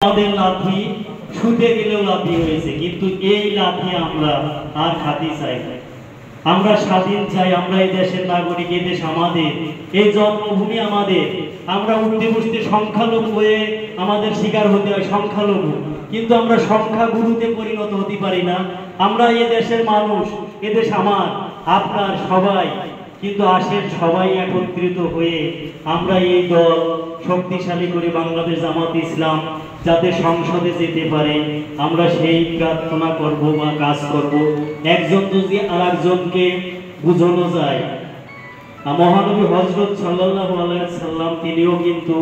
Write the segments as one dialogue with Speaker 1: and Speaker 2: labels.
Speaker 1: আমাদের লাঠি ছুটে গেলেও লাঠি হয়েছে, কিন্তু এই লাঠি আমরা আর খাতি চাই না। আমরা স্বাধীন চাই, আমরা এই দেশের নাগরিক, এই দেশ আমাদের, এই জন্মভূমি আমাদের। আমরা উঠতে বসতে সংখ্যালঘু হয়ে আমাদের শিকার হতে হয়, সংখ্যালঘু, কিন্তু আমরা সংখ্যাগুরুতে পরিণত হতে পারি না। আমরা এই দেশের মানুষ, এ দেশ আমার, আপনার, সবাই। কিন্তু আসেন সবাই একত্রিত হয়ে আমরা এই দল শক্তিশালী করে বাংলাদেশ জামাত ইসলাম যাতে সংসদে যেতে পারে, আমরা সেই প্রার্থনা করব বা কাজ করব। একজন যদি আরেকজনকে বুঝানো যায়, মহানবী হযরত সাল্লাল্লাহু আলাইহি সাল্লাম তিনিও কিন্তু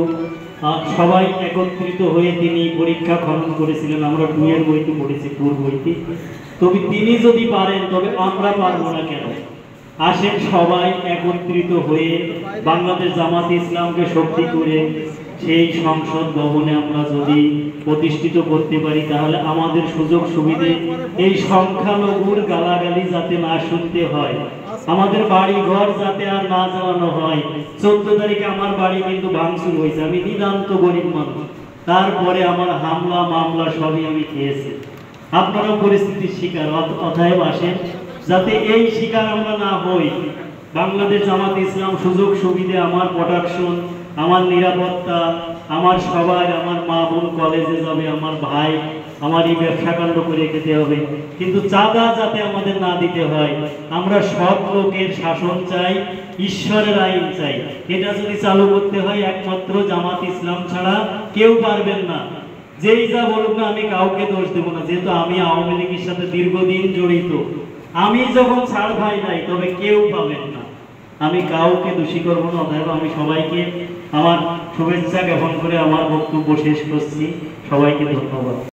Speaker 1: সবাই একত্রিত হয়ে তিনি পরীক্ষা খনন করেছিলেন। আমরা 2 এর বইতে পড়েছি, 2 বইতে। তবে তিনি যদি পারেন, তবে আমরা পারবো না কেন? আসেন সবাই একত্রিত হয়ে বাংলাদেশ জামাত ইসলামকে শক্তি করে সেই সংসদ ভবনে আমরা যদি প্রতিষ্ঠিত করতে পারি, তাহলে আমাদের সুযোগ সুবিধে এই সংখ্যালঘুর গালাগালি যাতে না শুনতে হয়, আমাদের বাড়ি ঘর যাতে আর না জ্বালানো হয়। 14 তারিখে আমার বাড়ি কিন্তু ভাঙচুর হয়েছে, আমি নিতান্ত গরিব মানুষ, তারপরে আমার হামলা মামলা সবই আমি খেয়েছি। আপনারাও পরিস্থিতির শিকার, অতএব আসেন যাতে এই শিকার আমরা না হই। বাংলাদেশ জামাত ইসলাম সুযোগ সুবিধে, আমার প্রোটেকশন, আমার নিরাপত্তা, আমার সবাই, আমার মা বোন কলেজে যাবে, আমার ভাই, আমার এই ব্যবসা কাণ্ড করে খেতে হবে, কিন্তু চাঁদা যাতে আমাদের না দিতে হয়। আমরা সব লোকের শাসন চাই, ঈশ্বরের আইন চাই। এটা যদি চালু করতে হয়, একমাত্র জামাত ইসলাম ছাড়া কেউ পারবেন না। যেই যা বলুক না, আমি কাউকে দোষ দেব না, যেহেতু আমি আওয়ামী লীগের সাথে দীর্ঘদিন জড়িত। আমি যখন ছাড় ভাই নাই, তবে কেউ পাবেন না, আমি কাউকে দোষী করবো না। অতএব আমি সবাইকে আমার শুভেচ্ছা জ্ঞাপন করে আমার বক্তব্য শেষ করছি। সবাইকে ধন্যবাদ।